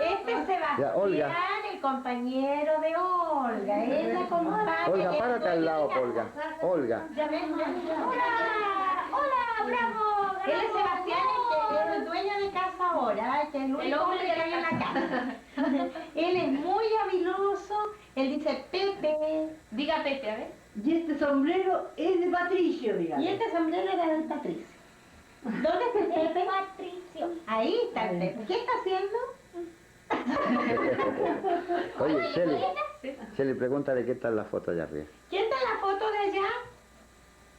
Este es Sebastián, Ya, Olga. el compañero de Olga. Él la acompaña. Olga, párate al lado, Olga. Olga. Ya ven, hola, hola, bravo. Él es Sebastián, que es el dueño de casa ahora, que es el único hombre que hay en la casa. Él es muy habiloso, él dice Pepe. Diga Pepe, a ver. Y este sombrero es de Patricio, digamos. Y este sombrero era del Patricio. ¿Dónde está el Pepe? Patricio. Ahí está el Pepe. ¿Qué está haciendo? Oye, Shelly, pregúntale qué tal la foto allá arriba. ¿Quién está en la foto de allá?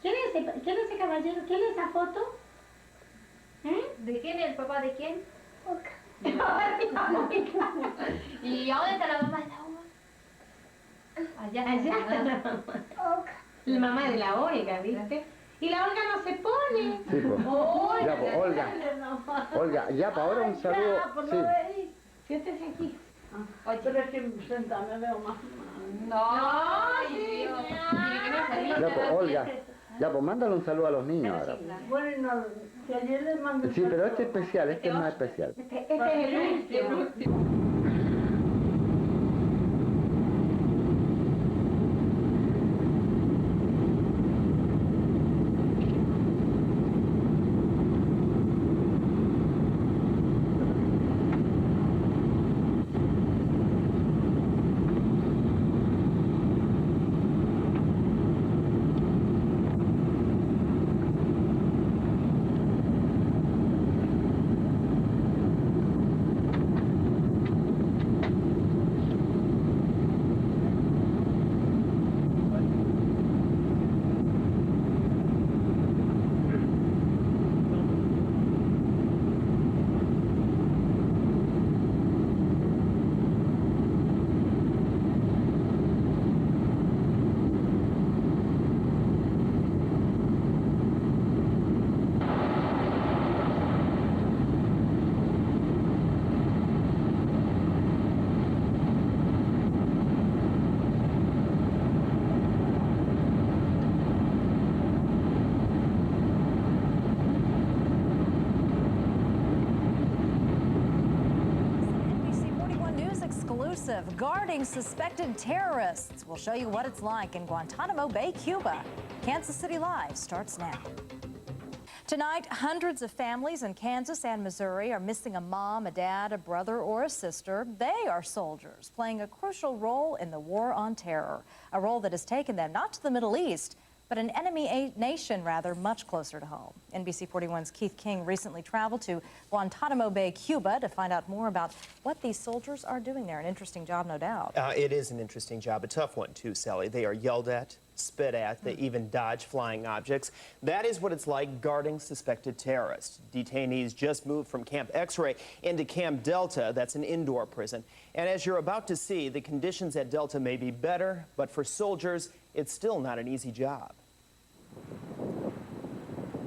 ¿Quién es ese caballero? ¿Quién es esa foto? ¿De quién? ¿El papá de quién? Oca. ¿Y a dónde está la mamá de la Olga? Allá está la mamá. Oca. La mamá de la Olga, ¿viste? Y la Olga no se pone. Sí, pues. Ya, pues, Olga. Olga, ya, pues ahora un saludo. Sí. Siéntese aquí. Ay, pero es que sentada me veo más. No, sí, Ya, pues, Olga. Ya, pues mándale un saludo a los niños ahora. Bueno, que ayer les mandé. Sí, pero este es especial, este es más especial. Este es el último. Guarding suspected terrorists. We'll show you what it's like in Guantanamo Bay, Cuba. Kansas City Live starts now. Tonight, hundreds of families in Kansas and Missouri are missing a mom, a dad, a brother, or a sister. They are soldiers playing a crucial role in the war on terror, a role that has taken them not to the Middle East, but an enemy nation, rather, much closer to home. NBC 41's Keith King recently traveled to Guantanamo Bay, Cuba, to find out more about what these soldiers are doing there. An interesting job, no doubt. It is an interesting job, a tough one, too, Sally. They are yelled at, spit at, they even dodge flying objects. That is what it's like guarding suspected terrorists. Detainees just moved from Camp X-Ray into Camp Delta. That's an indoor prison. And as you're about to see, the conditions at Delta may be better, but for soldiers, it's still not an easy job.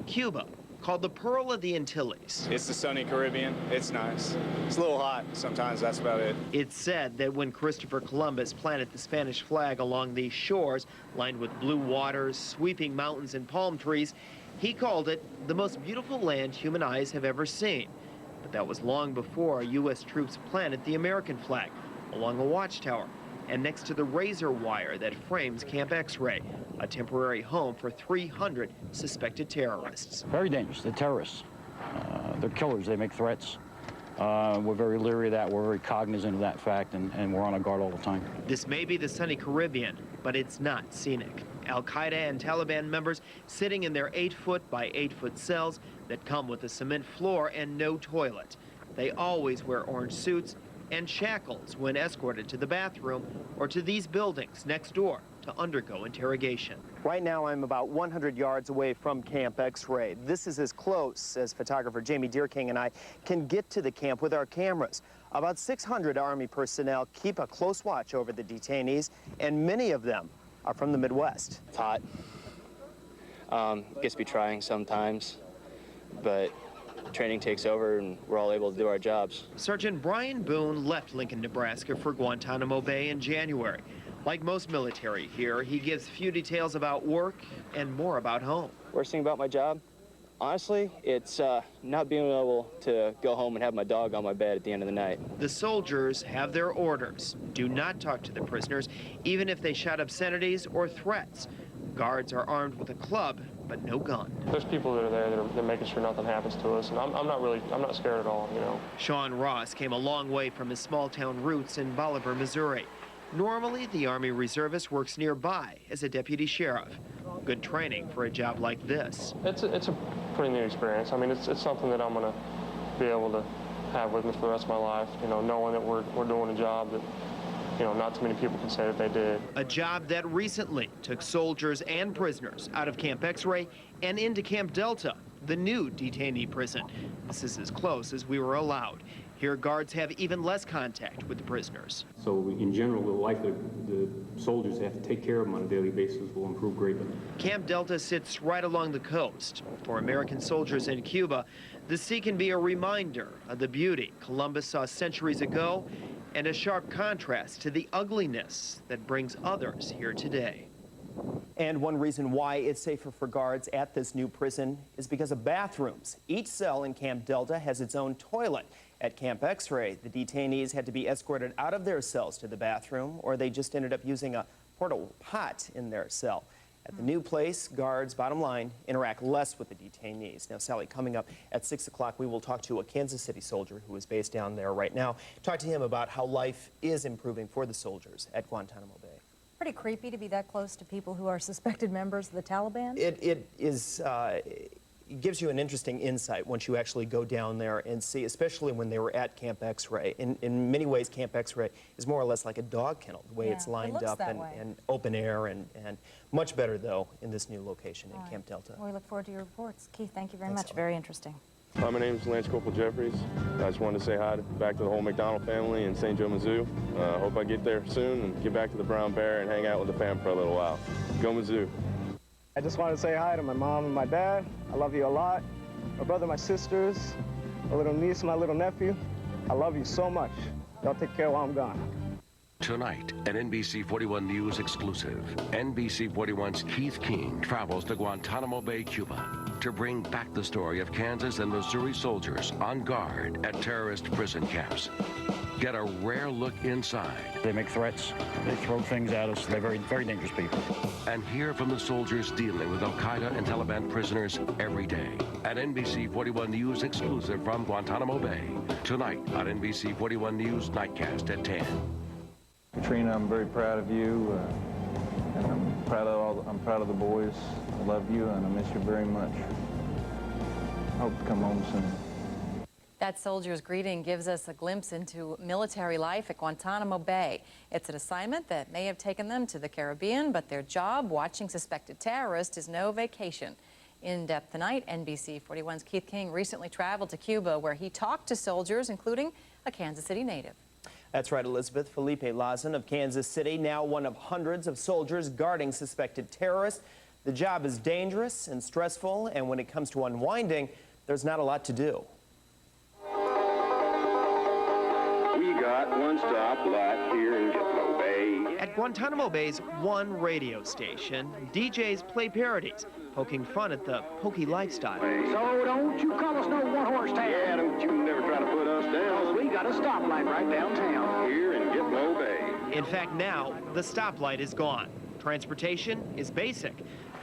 Cuba, called the Pearl of the Antilles. It's the sunny Caribbean. It's nice. It's a little hot sometimes, that's about it. It's said that when Christopher Columbus planted the Spanish flag along these shores, lined with blue waters, sweeping mountains, and palm trees, he called it the most beautiful land human eyes have ever seen. But that was long before U.S. troops planted the American flag along a watchtower and next to the razor wire that frames Camp X-Ray, a temporary home for 300 suspected terrorists. Very dangerous. They're terrorists. They're killers. They make threats. We're very leery of that. We're very cognizant of that fact, and we're on our guard all the time. This may be the sunny Caribbean, but it's not scenic. Al-Qaeda and Taliban members sitting in their 8-foot by 8-foot cells that come with a cement floor and no toilet. They always wear orange suits and shackles when escorted to the bathroom or to these buildings next door to undergo interrogation. Right now, I'm about 100 yards away from Camp X-Ray. This is as close as photographer Jamie Deerking and I can get to the camp with our cameras. About 600 Army personnel keep a close watch over the detainees, and many of them are from the Midwest. It's hot. Gets to be trying sometimes, but training takes over and we're all able to do our jobs. Sergeant Brian Boone left Lincoln, Nebraska for Guantanamo Bay in January. Like most military here, he gives few details about work and more about home. Worst thing about my job, Honestly, it's not being able to go home and have my dog on my bed at the end of the night. The soldiers have their orders. Do not talk to the prisoners, even if they shout obscenities or threats. Guards are armed with a club, but no gun. There's people that are there that are making sure nothing happens to us, and I'm not scared at all, you know. Sean Ross came a long way from his small-town roots in Bolivar, Missouri. Normally, the Army reservist works nearby as a deputy sheriff. Good training for a job like this. It's a pretty neat experience. I mean, it's something that I'm going to be able to have with me for the rest of my life, you know, knowing that we're doing a job that, you know, not too many people can say that they did. A job that recently took soldiers and prisoners out of Camp X-Ray and into Camp Delta, the new detainee prison. This is as close as we were allowed. Here, guards have even less contact with the prisoners. So in general, the life that the soldiers have to take care of them on a daily basis will improve greatly. Camp Delta sits right along the coast. For American soldiers in Cuba, the sea can be a reminder of the beauty Columbus saw centuries ago and a sharp contrast to the ugliness that brings others here today. And one reason why it's safer for guards at this new prison is because of bathrooms. Each cell in Camp Delta has its own toilet. At Camp X-Ray, the detainees had to be escorted out of their cells to the bathroom, or they just ended up using a portable pot in their cell. At the new place, guards, bottom line, interact less with the detainees. Now, Sally, coming up at 6 o'clock, we will talk to a Kansas City soldier who is based down there right now. Talk to him about how life is improving for the soldiers at Guantanamo Bay. Pretty creepy to be that close to people who are suspected members of the Taliban. It is. It gives you an interesting insight once you actually go down there and see, especially when they were at Camp X-Ray. In many ways, Camp X-Ray is more or less like a dog kennel, the way it's lined up and open air, and much better, though, in this new location in Camp Delta. Well, we look forward to your reports. Keith, thank you very much. Very interesting. Hi, my name is Lance Corporal Jeffries. I just wanted to say hi back to the whole McDonald family in St. Joe, Mizzou. Hope I get there soon and get back to the Brown Bear and hang out with the fam for a little while. Go Mizzou. I just wanted to say hi to my mom and my dad. I love you a lot. My brother, my sisters, my little niece, my little nephew. I love you so much. Y'all take care while I'm gone. Tonight, an NBC 41 News exclusive. NBC 41's Keith King travels to Guantanamo Bay, Cuba, to bring back the story of Kansas and Missouri soldiers on guard at terrorist prison camps. Get a rare look inside. They make threats. They throw things at us. They're very, very dangerous people. And hear from the soldiers dealing with Al-Qaeda and Taliban prisoners every day. An NBC 41 News exclusive from Guantanamo Bay. Tonight on NBC 41 News Nightcast at 10. Katrina, I'm very proud of you, and I'm proud of the boys. I love you, and I miss you very much. I hope to come home soon. That soldier's greeting gives us a glimpse into military life at Guantanamo Bay. It's an assignment that may have taken them to the Caribbean, but their job, watching suspected terrorists, is no vacation. In depth tonight, NBC 41's Keith King recently traveled to Cuba, where he talked to soldiers, including a Kansas City native. That's right, Elizabeth. Felipe Lazan of Kansas City, now one of hundreds of soldiers guarding suspected terrorists. The job is dangerous and stressful, and when it comes to unwinding, there's not a lot to do. We got one stoplight here in Guantanamo Bay. At Guantanamo Bay's one radio station, DJs play parodies, poking fun at the pokey lifestyle. So don't you call us no one-horse town. Yeah, don't you never try to put us down. We got a stoplight right downtown here in Guantanamo Bay. In fact, now the stoplight is gone. Transportation is basic.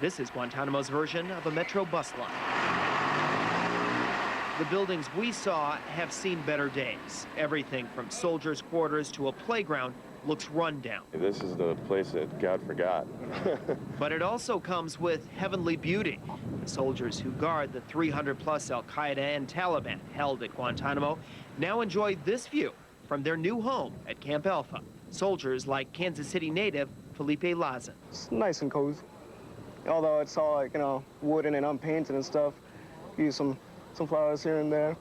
This is Guantanamo's version of a metro bus line. The buildings we saw have seen better days. Everything from soldiers' quarters to a playground looks run down. This is the place that God forgot. But it also comes with heavenly beauty. The soldiers who guard the 300-plus Al-Qaeda and Taliban held at Guantanamo now enjoy this view from their new home at Camp Alpha. Soldiers like Kansas City native Felipe Lazan. It's nice and cozy. Although it's all like, you know, wooden and unpainted and stuff. Use some flowers here and there.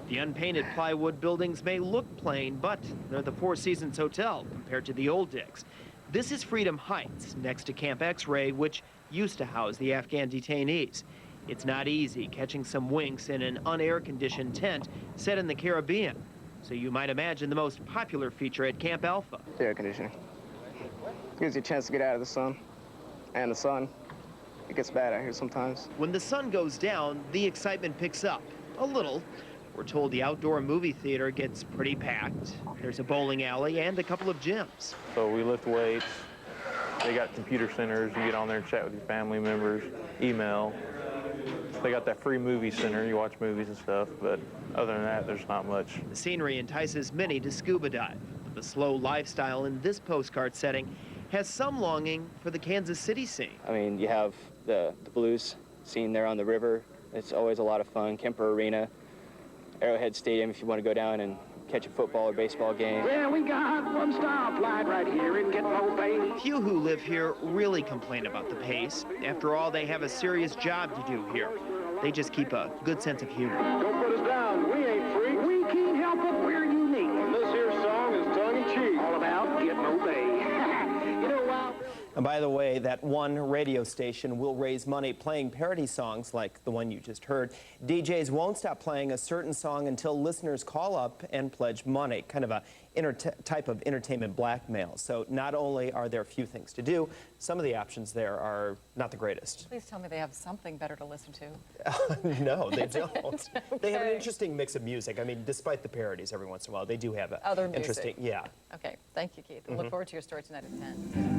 The unpainted plywood buildings may look plain, but they're the Four Seasons Hotel compared to the old digs. This is Freedom Heights, next to Camp X-Ray, which used to house the Afghan detainees. It's not easy catching some winks in an unair-conditioned tent set in the Caribbean. So you might imagine the most popular feature at Camp Alpha. The air conditioning. Gives you a chance to get out of the sun. And the sun. it gets bad out here sometimes. When the sun goes down, the excitement picks up a little. We're told the outdoor movie theater gets pretty packed. There's a bowling alley and a couple of gyms. So we lift weights. They got computer centers. You get on there and chat with your family members, email. They got that free movie center. You watch movies and stuff, but other than that, there's not much. The scenery entices many to scuba dive. But the slow lifestyle in this postcard setting has some longing for the Kansas City scene. I mean, you have the blues scene there on the river. It's always a lot of fun. Kemper Arena, Arrowhead Stadium if you want to go down and catch a football or baseball game. Yeah, we got one stoplight right here in Gitmo Bay. Few who live here really complain about the pace. After all, they have a serious job to do here. They just keep a good sense of humor. Don't put us down. We ain't freaks. We can't help it. We're unique. And this here song is tongue-in-cheek. All about Gitmo Bay. You know, wow. And by the way, that one radio station will raise money playing parody songs like the one you just heard. DJs won't stop playing a certain song until listeners call up and pledge money, kind of a type of entertainment blackmail. So not only are there few things to do, some of the options there are not the greatest. Please tell me they have something better to listen to. No, they don't. Okay. They have an interesting mix of music. I mean, despite the parodies every once in a while, they do have a other music. Interesting, yeah. Okay, thank you, Keith. We'll look forward to your story tonight at 10.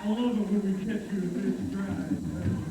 I love it when we catch you in this dry.